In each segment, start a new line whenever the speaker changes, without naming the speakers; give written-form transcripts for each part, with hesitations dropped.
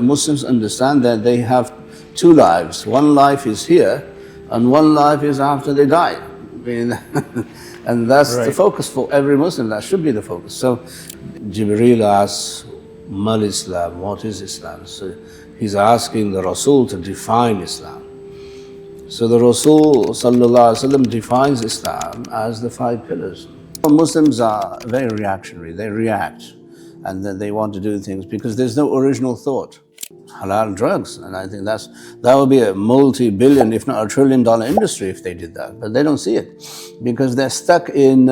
Muslims understand that they have two lives. One life is here, and one life is after they die. I mean, and that's the focus for every Muslim. That should be the focus. So, Jibreel asks, Mal Islam, what is Islam? So, he's asking the Rasul to define Islam. So, the Rasul ﷺ defines Islam as the 5 pillars. Muslims are very reactionary. They react, and then they want to do things because there's no original thought. Halal drugs, and I think that would be a multi-billion, if not a trillion-dollar industry if they did that. But they don't see it because they're stuck in,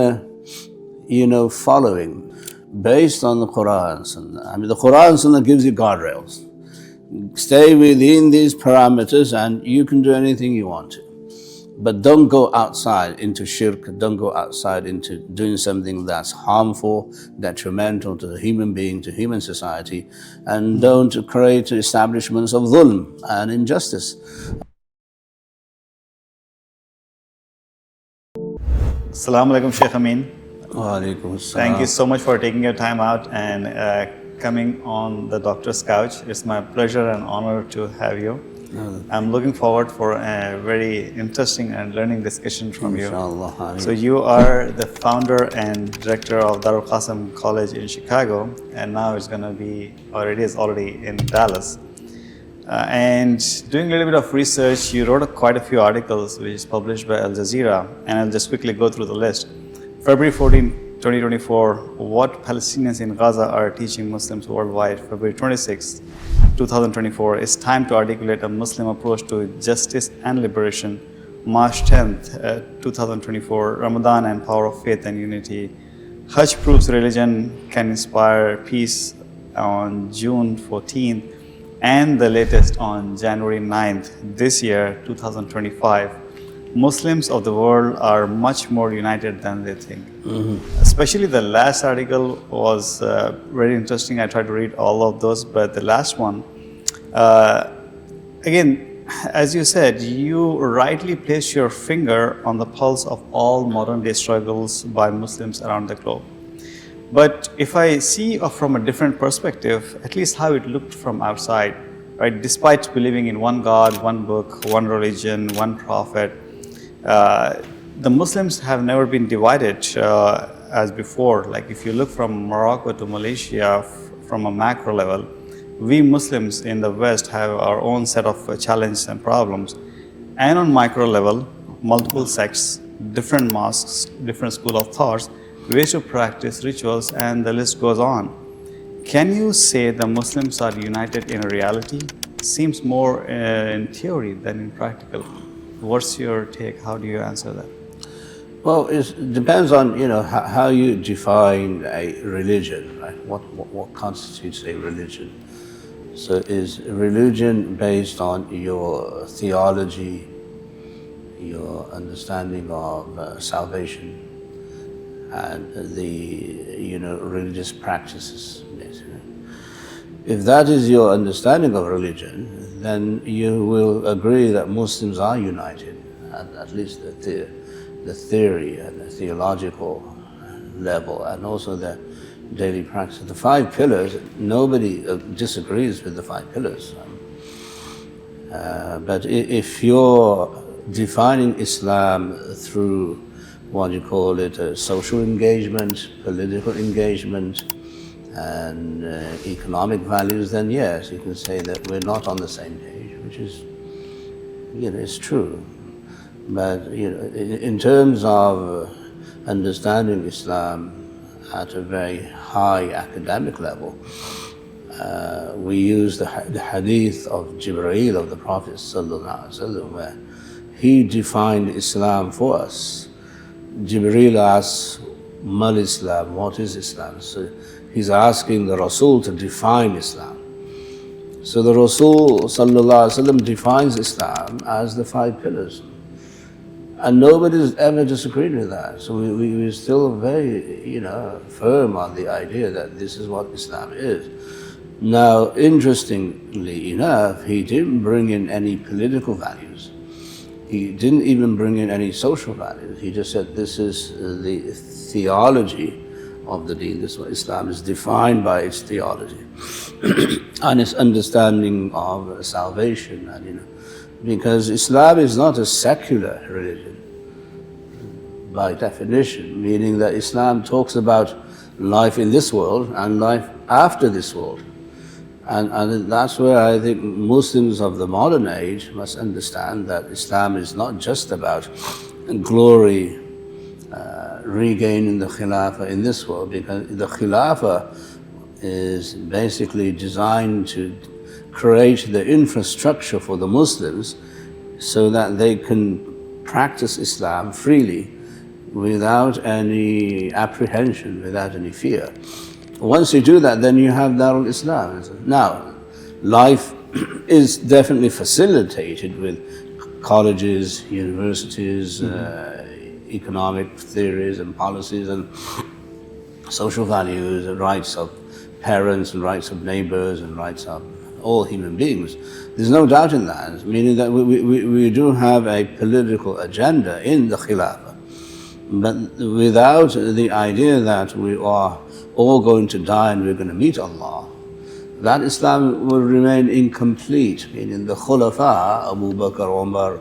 following based on the Quran and Sunnah. I mean, the Quran and Sunnah gives you guardrails. Stay within these parameters, and you can do anything you want to. But don't go outside into shirk, don't go outside into doing something that's harmful, detrimental to the human being, to human society, and don't create establishments of dhulm and injustice.
Assalamu alaikum, Shaykh Amin.
Wa alaikum assalam.
Thank you so much for taking your time out and coming on the doctor's couch. It's my pleasure and honor to have you. I'm looking forward for a very interesting and learning discussion from you. So you are the founder and director of Darul Qasim College in Chicago, and now it's going to be, or it is already in Dallas. And doing a little bit of research, you wrote quite a few articles which is published by Al Jazeera, and I'll just quickly go through the list. February 14, 2024, what Palestinians in Gaza are teaching Muslims worldwide. February 26, 2024, it's time to articulate a Muslim approach to justice and liberation. March 10th, 2024, Ramadan and power of faith and unity. Hajj proves religion can inspire peace on June 14th, and the latest on January 9th this year, 2025. Muslims of the world are much more united than they think. Especially the last article was very interesting. I tried to read all of those, but the last one, again, as you said, you rightly place your finger on the pulse of all modern day struggles by Muslims around the globe. But if I see from a different perspective, at least how it looked from outside, right? Despite believing in one God, one book, one religion, one prophet, the Muslims have never been divided as before. Like if you look from Morocco to Malaysia from a macro level, we Muslims in the West have our own set of challenges and problems. And on micro level, multiple sects, different mosques, different school of thoughts, ways to practice rituals, and the list goes on. Can you say the Muslims are united in reality? Seems more in theory than in practical. What's your take? How do you answer that?
Well, it depends on how you define a religion, right? What constitutes a religion? So is religion based on your theology, your understanding of salvation, and the religious practices? If that is your understanding of religion, then you will agree that Muslims are united, at least the theory and the theological level, and also the daily practice. The 5 pillars, nobody disagrees with the 5 pillars. But if you're defining Islam through what you call it, social engagement, political engagement, and economic values, then yes, you can say that we're not on the same page, which is, it's true. But in terms of understanding Islam at a very high academic level, we use the hadith of Jibreel of the Prophet ﷺ, where he defined Islam for us. Jibreel asks, Mal Islam, what is Islam? So he's asking the Rasul to define Islam. So the Rasul ﷺ defines Islam as the 5 pillars. And nobody's ever disagreed with that. So we're still very, firm on the idea that this is what Islam is. Now, interestingly enough, he didn't bring in any political values. He didn't even bring in any social values. He just said this is the theology of the deen. This is what Islam is defined by its theology and its understanding of salvation. And, because Islam is not a secular religion by definition, meaning that Islam talks about life in this world and life after this world. And that's where I think Muslims of the modern age must understand that Islam is not just about glory, regaining the Khilafah in this world, because the Khilafah is basically designed to create the infrastructure for the Muslims so that they can practice Islam freely without any apprehension, without any fear. Once you do that, then you have Darul Islam. Now, life is definitely facilitated with colleges, universities, economic theories and policies and social values, and rights of parents and rights of neighbors and rights of all human beings. There's no doubt in that, meaning that we do have a political agenda in the Khilafah, but without the idea that we are all going to die and we're going to meet Allah, that Islam will remain incomplete, meaning the Khulafa, Abu Bakr, Umar,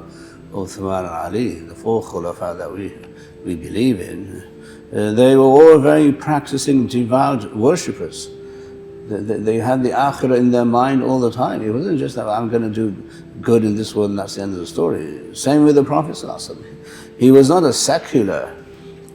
Uthman and Ali, the four Khulafa that we believe in, they were all very practicing devout worshippers. They had the akhirah in their mind all the time. It wasn't just that I'm going to do good in this world and that's the end of the story. Same with the Prophet ﷺ. He was not a secular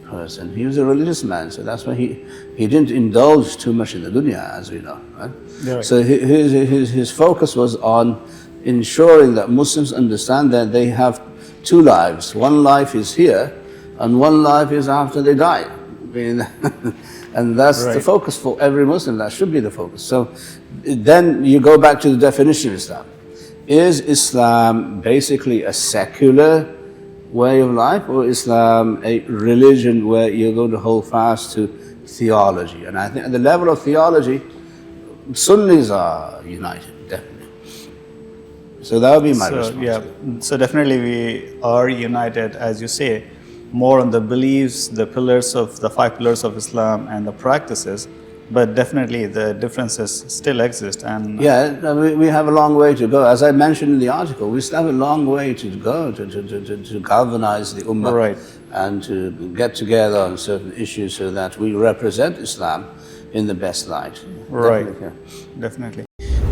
person, he was a religious man, so that's why he didn't indulge too much in the dunya, as we know. Right?
Right.
So his focus was on ensuring that Muslims understand that they have two lives. One life is here, and one life is after they die. And that's the focus for every Muslim. That should be the focus. So then you go back to the definition of Islam. Is Islam basically a secular way of life, or Islam a religion where you're going to hold fast to theology? And I think at the level of theology, Sunnis are united, definitely. So that would be my response.
Yeah, so definitely we are united, as you say, more on the beliefs, the pillars of the 5 pillars of Islam and the practices, but definitely the differences still exist. And
yeah, we have a long way to go. As I mentioned in the article, we still have a long way to go to galvanize the Ummah and to get together on certain issues so that we represent Islam in the best light.
Right,
Definitely.
definitely.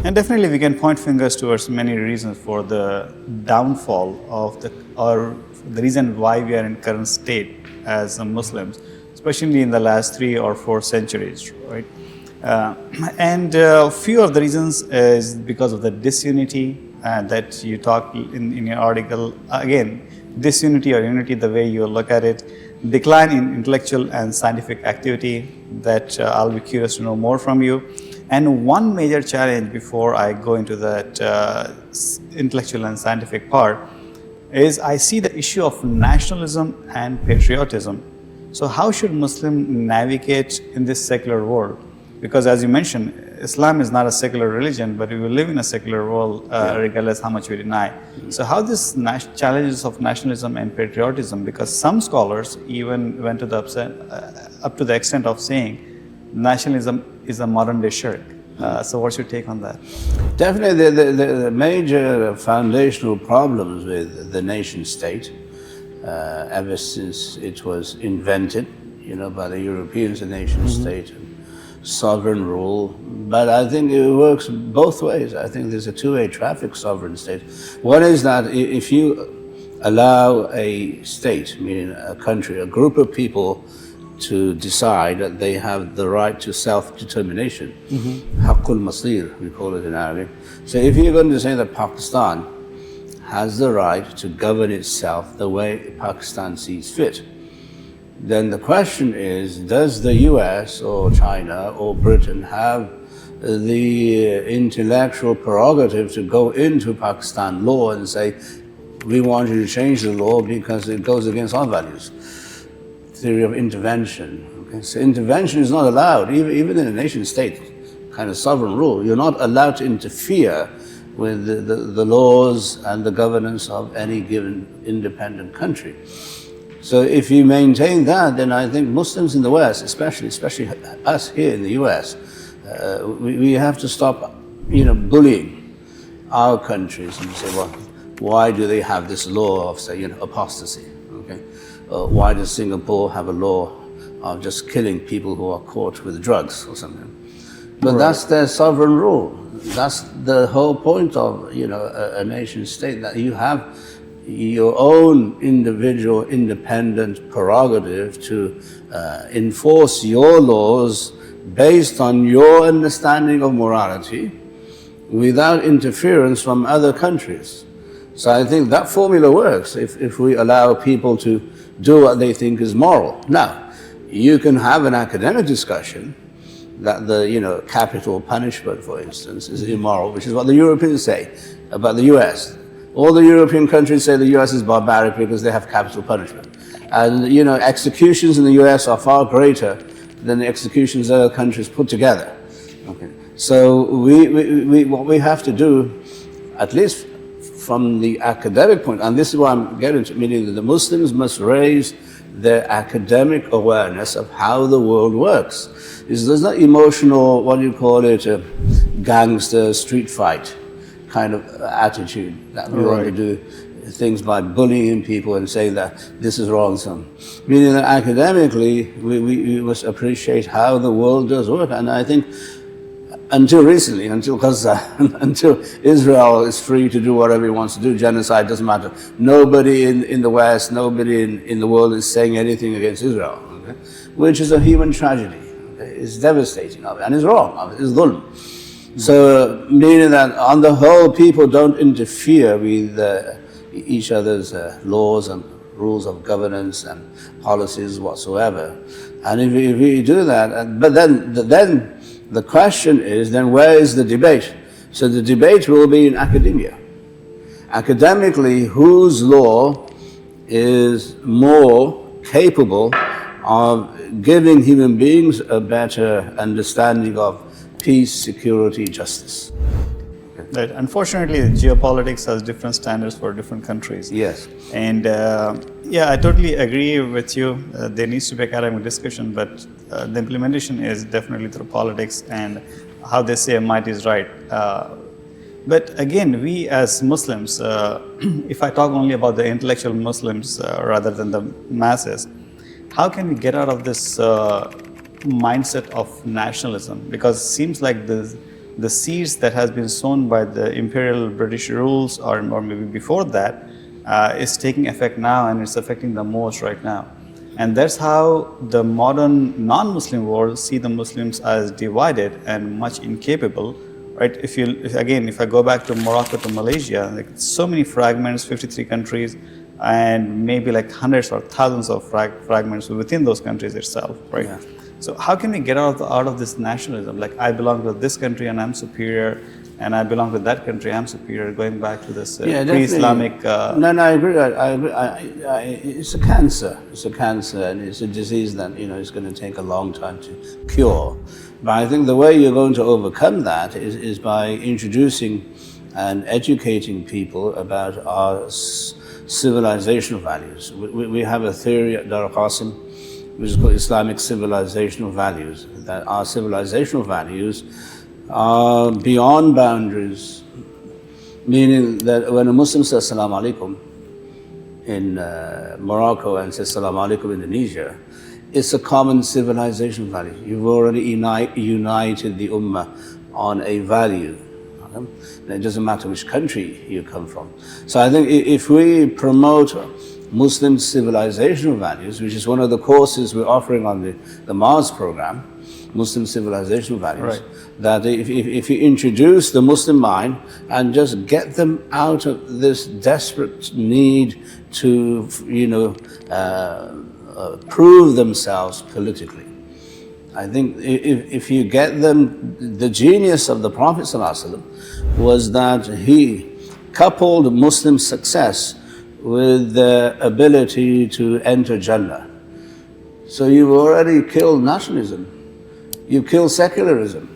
And definitely we can point fingers towards many reasons for the downfall of the reason why we are in current state as Muslims, especially in the last 3 or 4 centuries, right? And few of the reasons is because of the disunity that you talked in your article. Again, disunity or unity, the way you look at it, decline in intellectual and scientific activity, that I'll be curious to know more from you. And one major challenge before I go into that intellectual and scientific part is I see the issue of nationalism and patriotism. So how should Muslim navigate in this secular world? Because as you mentioned, Islam is not a secular religion, but we will live in a secular world regardless how much we deny. So how this challenges of nationalism and patriotism, because some scholars even went to the up to the extent of saying nationalism is a modern day shirk. So what's your take on that?
Definitely the major foundational problems with the nation state ever since it was invented, by the Europeans, the nation state and sovereign rule. But I think it works both ways. I think there's a two-way traffic sovereign state. One is that if you allow a state, meaning a country, a group of people, to decide that they have the right to self-determination, Haqqul Masir, we call it in Arabic. So if you're going to say that Pakistan has the right to govern itself the way Pakistan sees fit, then the question is, does the US or China or Britain have the intellectual prerogative to go into Pakistan law and say, we want you to change the law because it goes against our values? Theory of intervention. Okay? So intervention is not allowed, even in a nation state kind of sovereign rule. You're not allowed to interfere with the laws and the governance of any given independent country. So if you maintain that, then I think Muslims in the West, especially us here in the US, we have to stop, bullying our countries and say, well, why do they have this law of, say, apostasy? Okay, why does Singapore have a law of just killing people who are caught with drugs or something? But right. That's their sovereign rule. That's the whole point of, a nation state, that you have your own individual independent prerogative to enforce your laws based on your understanding of morality without interference from other countries. So I think that formula works if we allow people to do what they think is moral. Now, you can have an academic discussion that the capital punishment, for instance, is immoral, which is what the Europeans say about the US. All the European countries say the US is barbaric because they have capital punishment. And executions in the US are far greater than the executions in other countries put together. Okay. So what we have to do, at least from the academic point, and this is what I'm getting to, meaning that the Muslims must raise their academic awareness of how the world works. There's not emotional, a gangster street fight kind of attitude that we want to do things by bullying people and saying that this is wrong. Meaning that academically we must appreciate how the world does work. And I think until recently, until Israel is free to do whatever it wants to do, genocide doesn't matter. Nobody in the West, nobody in the world is saying anything against Israel, okay? Which is a human tragedy. Okay? It's devastating, and it's wrong, it's dhulm. So, meaning that on the whole, people don't interfere with each other's laws and rules of governance and policies whatsoever. And if we do that, but then the question is, then where is the debate? So the debate will be in academia. Academically, whose law is more capable of giving human beings a better understanding of peace, security, justice?
Right. Unfortunately, geopolitics has different standards for different countries.
Yes.
And I totally agree with you. There needs to be academic discussion, but the implementation is definitely through politics and how they say might is right. But again, we as Muslims, if I talk only about the intellectual Muslims rather than the masses, how can we get out of this mindset of nationalism? Because it seems like the seeds that has been sown by the imperial British rules or maybe before that is taking effect now, and it's affecting the most right now. And that's how the modern non-Muslim world see the Muslims as divided and much incapable, right? If I go back to Morocco to Malaysia, like so many fragments, 53 countries, and maybe like hundreds or thousands of fragments within those countries itself, right? Yeah. So how can we get out of this nationalism? Like, I belong to this country and I'm superior, and I belong to that country, I'm superior, going back to this pre-Islamic...
No, I agree. I agree. It's a cancer. It's a cancer, and it's a disease that, it's going to take a long time to cure. But I think the way you're going to overcome that is by introducing and educating people about our civilizational values. We have a theory at Darul Qasim which is called Islamic civilizational values, that our civilizational values are beyond boundaries, meaning that when a Muslim says Assalamu alaikum in Morocco and says Assalamu alaikum in Indonesia, it's a common civilization value. You've already united the Ummah on a value. And it doesn't matter which country you come from. So I think if we promote Muslim civilizational values, which is one of the courses we're offering on the Mars program, Muslim civilizational values, right, that if you introduce the Muslim mind and just get them out of this desperate need to, prove themselves politically. I think if you get them, the genius of the Prophet ﷺ was that he coupled Muslim success with the ability to enter Jannah. So you've already killed nationalism. You've killed secularism.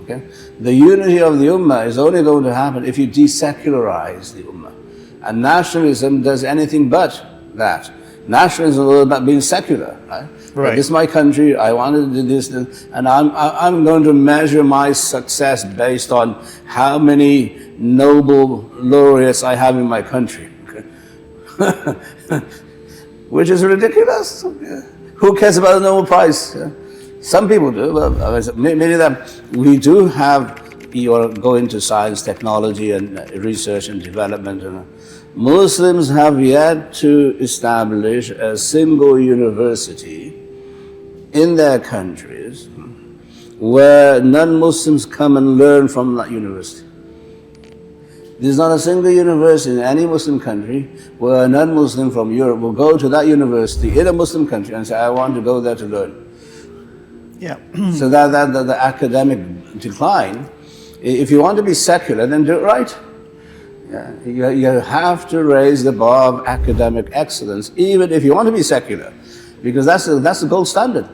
Okay? The unity of the Ummah is only going to happen if you desecularize the Ummah. And nationalism does anything but that. Nationalism is all about being secular, right?
Right.
This is my country. I want to do this, and I'm going to measure my success based on how many Nobel laureates I have in my country, which is ridiculous. Who cares about the Nobel Prize? Some people do, but many of them. We do have. You go into science, technology, and research and development. And Muslims have yet to establish a single university in their countries where non-Muslims come and learn from that university. There's not a single university in any Muslim country where a non-Muslim from Europe will go to that university in a Muslim country and say, I want to go there to learn.
Yeah.
So that the academic decline, if you want to be secular, then do it right. Yeah. You have to raise the bar of academic excellence, even if you want to be secular, because that's the gold standard.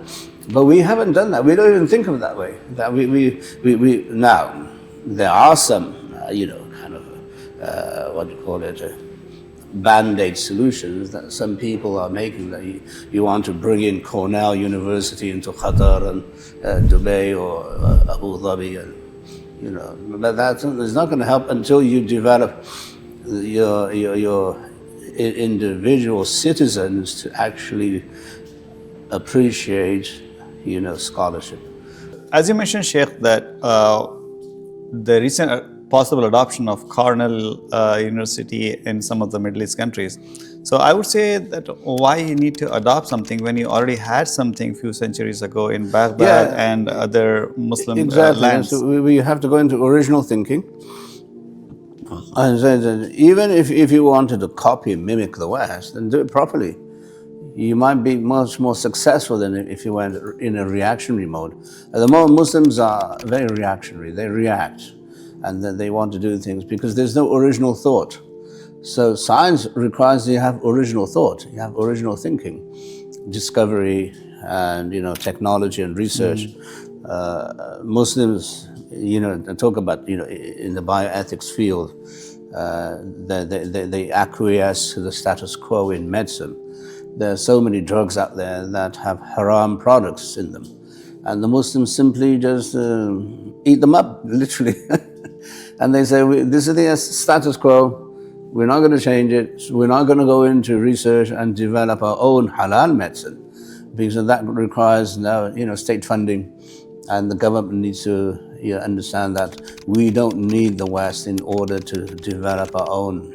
But we haven't done that. We don't even think of it that way. That we now there are some what do you call it, band-aid solutions that some people are making, that you want to bring in Cornell University into Qatar and Dubai or Abu Dhabi, and but that is not going to help until you develop your individual citizens to actually appreciate scholarship.
As you mentioned, Sheikh, that the recent possible adoption of Cornell University in some of the Middle East countries. So I would say that why you need to adopt something when you already had something a few centuries ago in Baghdad and other Muslim lands.
So we have to go into original thinking. And say that even if you wanted to copy and mimic the West, then do it properly. You might be much more successful than if you went in a reactionary mode. At the moment, Muslims are very reactionary. They react, and then they want to do things because there's no original thought. So science requires you have original thought, you have original thinking, discovery, and technology and research. Muslims, talk about in the bioethics field, they acquiesce to the status quo in medicine. There are so many drugs out there that have haram products in them, and the Muslims simply just eat them up, literally. And they say, this is the status quo. We're not going to change it. We're not going to go into research and develop our own halal medicine, because that requires now, state funding, and the government needs to understand that we don't need the West in order to develop our own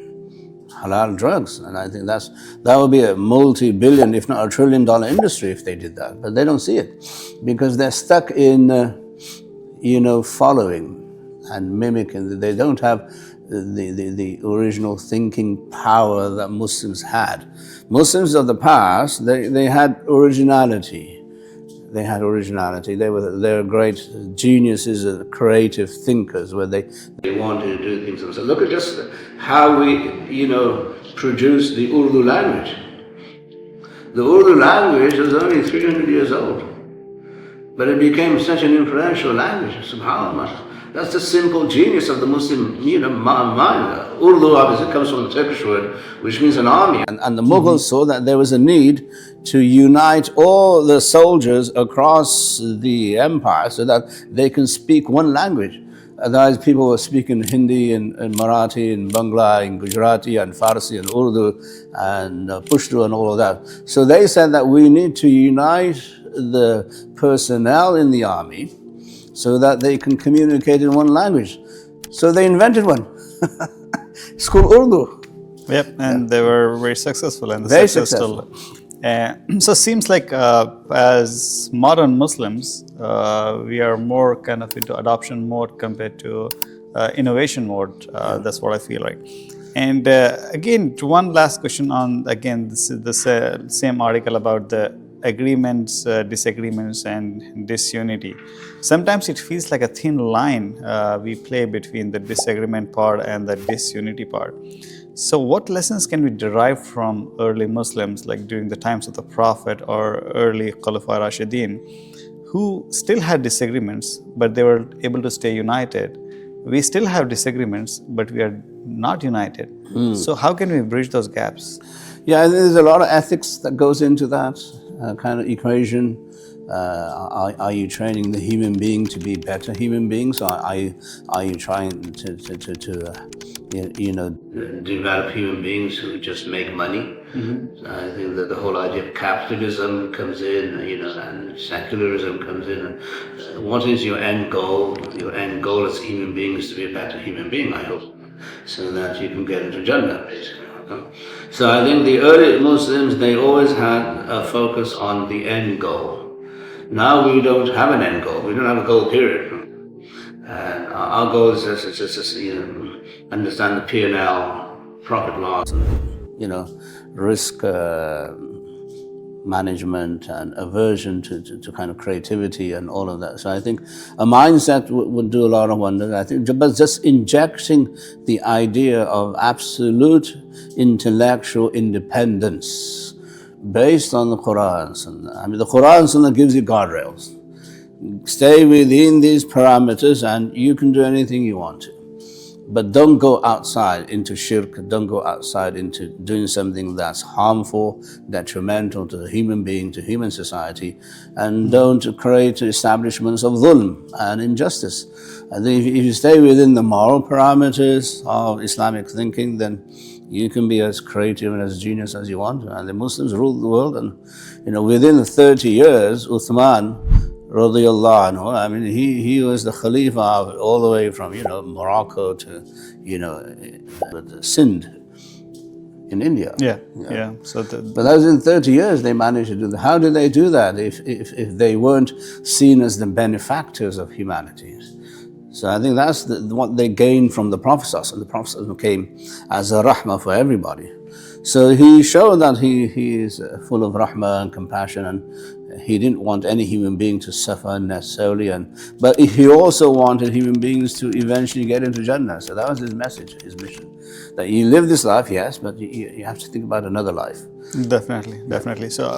halal drugs. And I think that would be a multi-billion, if not $1 trillion industry if they did that. But they don't see it because they're stuck in, following and mimicking. They don't have the original thinking power that Muslims had. Muslims of the past, they had originality. They had originality. They were great geniuses, creative thinkers, where they wanted to do things themselves. Look at just how we, produced the Urdu language. The Urdu language was only 300 years old, but it became such an influential language. SubhanAllah. That's the simple genius of the Muslim, mind. Urdu obviously comes from the Turkish word, which means an army. And the Mughals saw that there was a need to unite all the soldiers across the empire so that they can speak one language. Otherwise, people were speaking Hindi and Marathi and Bangla and Gujarati and Farsi and Urdu and Pashto and all of that. So they said that we need to unite the personnel in the army so that they can communicate in one language. So they invented one. It's called Urdu.
Yep, and they were very successful. And
very successful.
So it seems like as modern Muslims, we are more kind of into adoption mode compared to innovation mode. That's what I feel like. And again, one last question on, again, this is the same article about the agreements, disagreements, and disunity. Sometimes it feels like a thin line we play between the disagreement part and the disunity part. So what lessons can we derive from early Muslims, like during the times of the Prophet or early Khulafa Rashidin, who still had disagreements, but they were able to stay united? We still have disagreements, but we are not united. So how can we bridge those gaps?
Yeah, I think there's a lot of ethics that goes into that kind of equation. Are you training the human being to be better human beings, or are you trying to develop human beings who just make money? Mm-hmm. I think that the whole idea of capitalism comes in, and secularism comes in. And what is your end goal? Your end goal as human beings is to be a better human being, I hope, so that you can get into Jannah, basically. So I think the early Muslims, they always had a focus on the end goal. Now we don't have an end goal. We don't have a goal period. And our goal is just understand the P&L, profit loss, risk management and aversion to kind of creativity and all of that. So I think a mindset would do a lot of wonders. I think, but just injecting the idea of absolute intellectual independence based on the Quran and Sunnah. I mean, the Quran and Sunnah gives you guardrails. Stay within these parameters and you can do anything you want to. But don't go outside into shirk, don't go outside into doing something that's harmful, detrimental to the human being, to human society, and don't create establishments of dhulm and injustice. I think if you stay within the moral parameters of Islamic thinking, then you can be as creative and as genius as you want. And the Muslims ruled the world, and within 30 years, Uthman radiyallahu anhu, I mean, he was the Khalifa all the way from, Morocco to, Sindh in India.
Yeah.
So but that was in 30 years they managed to do that. How did they do that if they weren't seen as the benefactors of humanity? So I think that's what they gained from the Prophet. And the Prophet came as a rahmah for everybody. So he showed that he is full of rahmah and compassion, and he didn't want any human being to suffer necessarily. But he also wanted human beings to eventually get into Jannah. So that was his message, his mission. That you live this life, yes, but you have to think about another life.
Definitely. So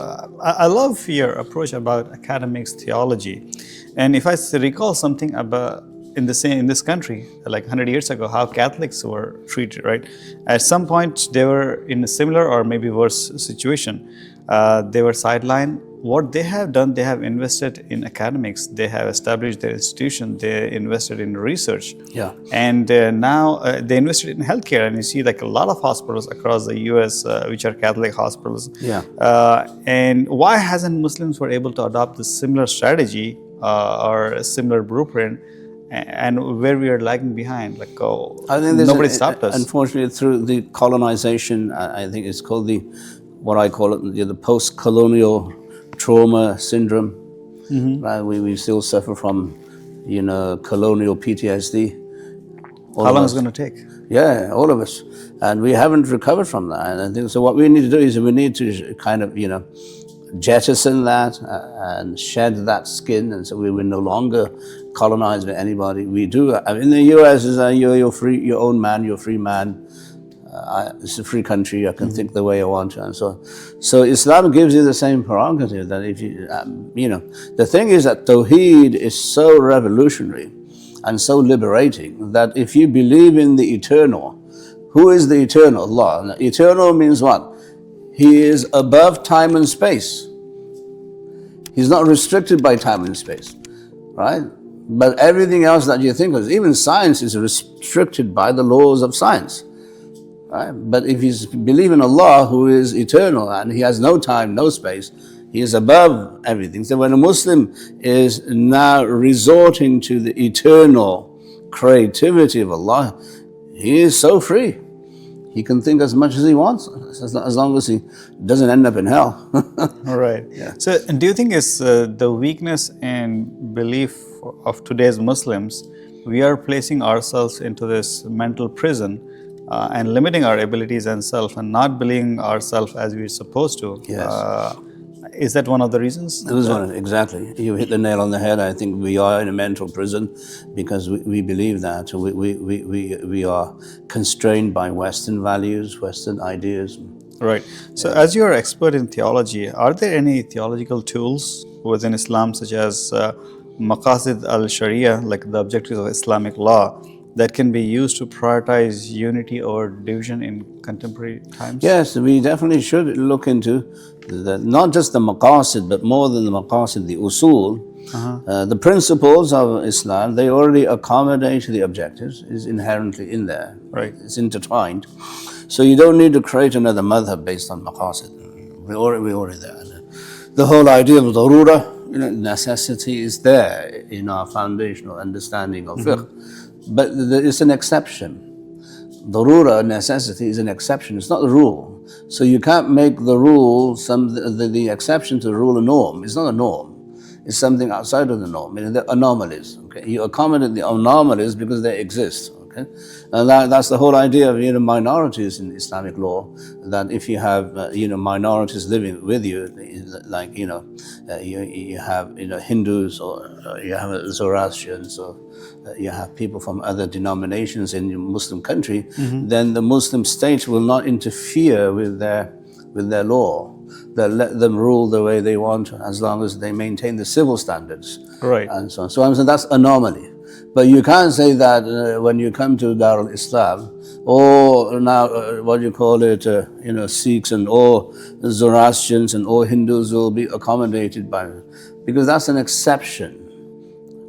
I love your approach about academics, theology. And if I recall something about in this country, like 100 years ago, how Catholics were treated, right? At some point, they were in a similar or maybe worse situation. They were sidelined. What they have done, they have invested in academics. They have established their institution. They invested in research.
Yeah.
And now they invested in healthcare. And you see like a lot of hospitals across the US, which are Catholic hospitals.
Yeah.
And why hasn't Muslims were able to adopt a similar strategy or a similar blueprint? And where we are lagging behind, I think nobody stopped us.
Unfortunately, through the colonization, I think it's called what I call it, the post-colonial trauma syndrome. Mm-hmm. Right? We still suffer from, colonial PTSD.
How long is it going to take?
Yeah, all of us, and we haven't recovered from that. And I think so. What we need to do is we need to kind of, jettison that and shed that skin, and so we will no longer colonized by anybody. We do. In the US, you're free, your own man, you're a free man. It's a free country. I can think the way I want to, and so Islam gives you the same prerogative that if you, the thing is that Tawheed is so revolutionary and so liberating that if you believe in the eternal, who is the eternal? Allah. Now, eternal means what? He is above time and space. He's not restricted by time and space, right? But everything else that you think of, even science is restricted by the laws of science, right? But if you believe in Allah, who is eternal and He has no time, no space, He is above everything. So when a Muslim is now resorting to the eternal creativity of Allah, he is so free. He can think as much as he wants, as long as he doesn't end up in hell.
All right.
Yeah.
So do you think it's the weakness and belief of today's Muslims, we are placing ourselves into this mental prison and limiting our abilities and self and not believing ourselves as we're supposed to?
Yes.
Is that one of the reasons?
It was one, exactly. You hit the nail on the head. I think we are in a mental prison because we believe that. We are constrained by Western values, Western ideas.
Right. So as you're an expert in theology, are there any theological tools within Islam such as Maqasid al-Sharia, like the objectives of Islamic law, that can be used to prioritize unity or division in contemporary times?
Yes, we definitely should look into not just the maqasid, but more than the maqasid, the usul. The principles of Islam, they already accommodate the objectives, is inherently in there.
Right.
It's intertwined. So you don't need to create another madhab based on maqasid. We're already there. The whole idea of darura, necessity, is there in our foundational understanding of fiqh. But it's an exception. Darura, necessity, is an exception. It's not the rule. So you can't make the rule, the exception to the rule, a norm. It's not a norm. It's something outside of the norm. They're anomalies. Okay? You accommodate the anomalies because they exist. Okay? And that's the whole idea of minorities in Islamic law. That if you have minorities living with you, like you have Hindus, or you have Zoroastrians, or you have people from other denominations in your Muslim country, then the Muslim state will not interfere with their law. They'll let them rule the way they want, as long as they maintain the civil standards.
Right.
And so on. So I'm saying that's anomaly. But you can't say that when you come to Darul Islam, or now Sikhs and all Zoroastrians and all Hindus will be accommodated by, because that's an exception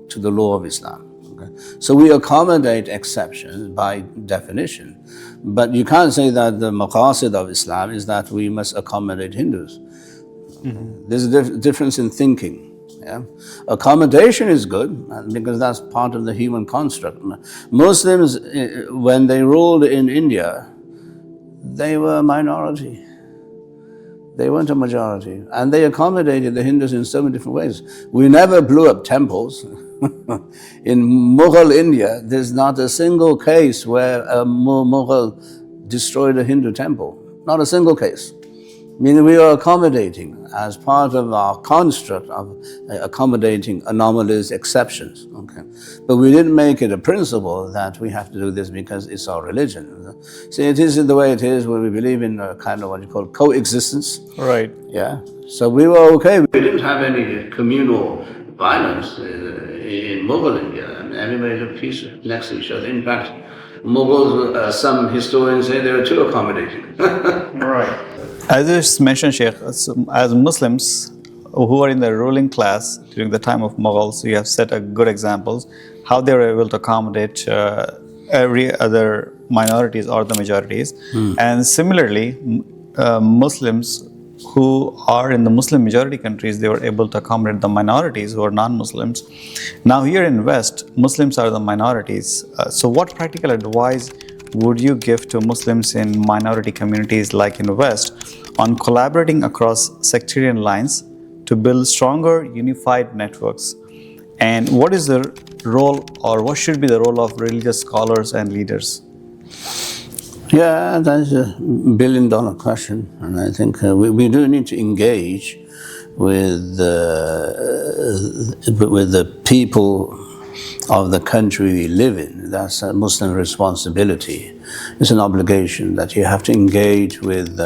to the law of Islam. Okay? So we accommodate exceptions by definition. But you can't say that the maqasid of Islam is that we must accommodate Hindus. There's a difference in thinking. Yeah? Accommodation is good because that's part of the human construct. Muslims, when they ruled in India, they were a minority. They weren't a majority. And they accommodated the Hindus in so many different ways. We never blew up temples. In Mughal India, there's not a single case where a Mughal destroyed a Hindu temple. Not a single case. Meaning we are accommodating as part of our construct of accommodating anomalies, exceptions. Okay, but we didn't make it a principle that we have to do this because it's our religion. See, it is the way it is, where we believe in a kind of what you call coexistence.
Right.
Yeah. So we were okay. We didn't have any communal violence in Mughal India, and everybody lived peacefully next to each other. In fact, Mughals, some historians say they were too accommodating.
Right. As you mentioned, Sheikh, as Muslims who are in the ruling class during the time of Mughals, you have set a good examples how they were able to accommodate every other minorities or the majorities. And similarly, Muslims who are in the Muslim majority countries, they were able to accommodate the minorities who are non-Muslims. Now here in West, Muslims are the minorities. So what practical advice would you give to Muslims in minority communities like in the West on collaborating across sectarian lines to build stronger unified networks? And what is the role, or what should be the role of religious scholars and leaders?
Yeah, that's a billion-dollar question, and I think we do need to engage with the people of the country we live in. That's a Muslim responsibility. It's an obligation that you have to engage with,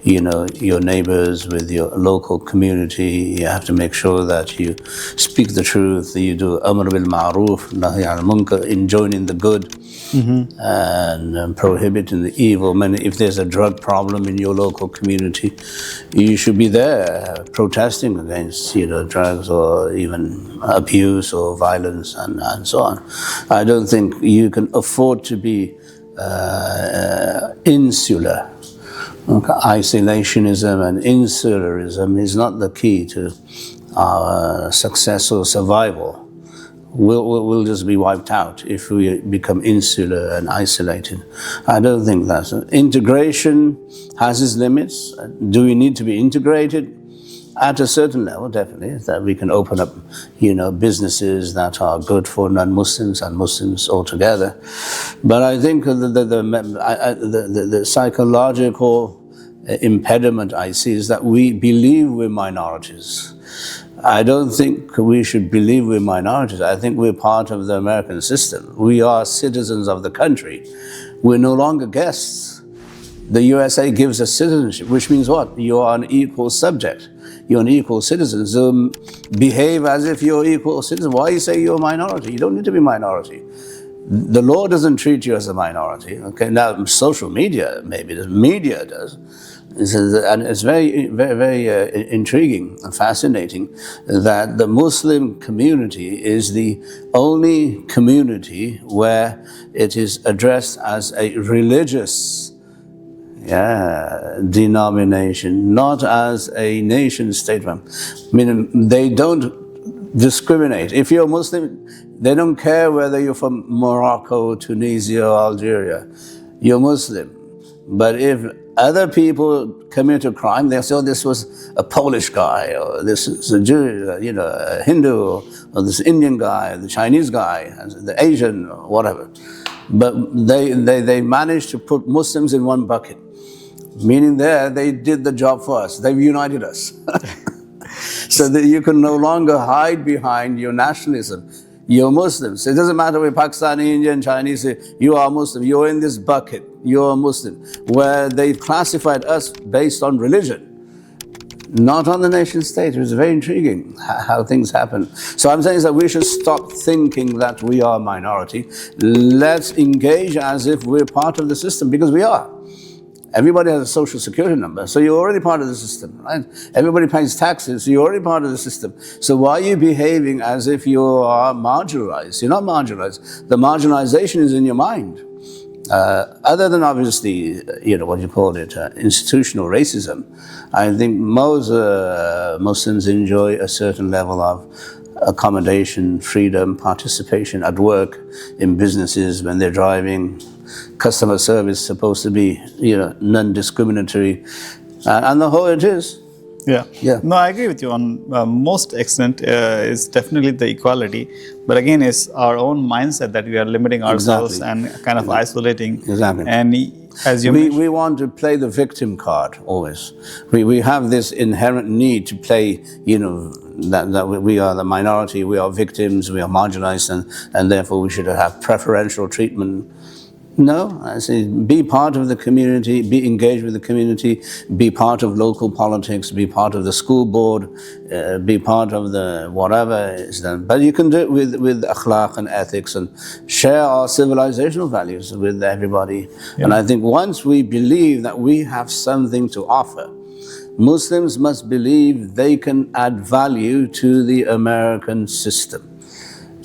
your neighbors, with your local community. You have to make sure that you speak the truth. You do amr bil ma'ruf, nahy al munkar, enjoining the good, and prohibiting the evil. If there's a drug problem in your local community, you should be there protesting against drugs or even abuse or violence and so on. I don't think you can afford to be insular. Isolationism and insularism is not the key to our success or survival. We'll just be wiped out if we become insular and isolated. I don't think that's integration has its limits. Do we need to be integrated? At a certain level, definitely, that we can open up, businesses that are good for non-Muslims and Muslims altogether. But I think the psychological impediment I see is that we believe we're minorities. I don't think we should believe we're minorities. I think we're part of the American system. We are citizens of the country. We're no longer guests. The USA gives us citizenship, which means what? You are an equal subject. You're an equal citizen. So behave as if you're an equal citizen. Why you say you're a minority? You don't need to be a minority. The law doesn't treat you as a minority. Okay, now social media, maybe the media does, and it's very, very, very intriguing and fascinating that the Muslim community is the only community where it is addressed as a religious denomination, not as a nation state. Meaning they don't discriminate. If you're Muslim, they don't care whether you're from Morocco, Tunisia, or Algeria. You're Muslim. But if other people commit a crime, they say, oh, this was a Polish guy, or this is a Jew, a Hindu, or this Indian guy, the Chinese guy, the Asian, or whatever. But they managed to put Muslims in one bucket. Meaning they did the job for us. They've united us. So that you can no longer hide behind your nationalism. You're Muslims. It doesn't matter if Pakistani, Indian, Chinese, you are Muslim. You're in this bucket. You're a Muslim. Where they've classified us based on religion, not on the nation state. It was very intriguing how things happen. So I'm saying that we should stop thinking that we are a minority. Let's engage as if we're part of the system, because we are. Everybody has a social security number, so you're already part of the system, right? Everybody pays taxes, so you're already part of the system. So why are you behaving as if you are marginalized? You're not marginalized. The marginalization is in your mind. Other than obviously, institutional racism, I think most Muslims enjoy a certain level of accommodation, freedom, participation at work, in businesses, when they're driving. Customer service supposed to be, non-discriminatory, and the whole it is.
Yeah. No, I agree with you on most extent. Is definitely the equality, but again, it's our own mindset that we are limiting ourselves and kind of isolating.
Exactly.
And as you
we want to play the victim card always. We have this inherent need to play, that we are the minority, we are victims, we are marginalized, and therefore we should have preferential treatment. No, I say be part of the community, be engaged with the community, be part of local politics, be part of the school board, be part of the whatever is done. But you can do it with akhlaq and ethics, and share our civilizational values with everybody. Yeah. And I think once we believe that we have something to offer, Muslims must believe they can add value to the American system.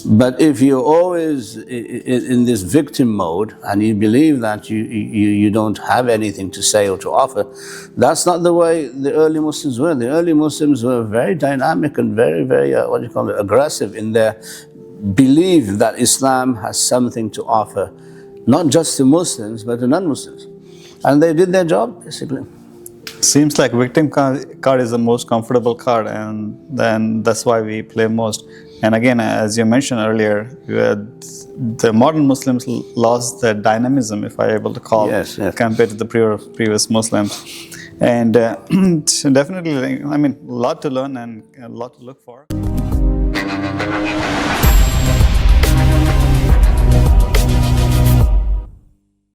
But if you're always in this victim mode and you believe that you don't have anything to say or to offer, that's not the way the early Muslims were. The early Muslims were very dynamic and very, very, aggressive in their belief that Islam has something to offer, not just to Muslims, but to non-Muslims. And they did their job, basically.
Seems like victim card is the most comfortable card, and then that's why we play most. And again, as you mentioned earlier, the modern Muslims lost their dynamism, if I'm able to call,
yes.
compared to the previous Muslims. And definitely, a lot to learn and a lot to look for.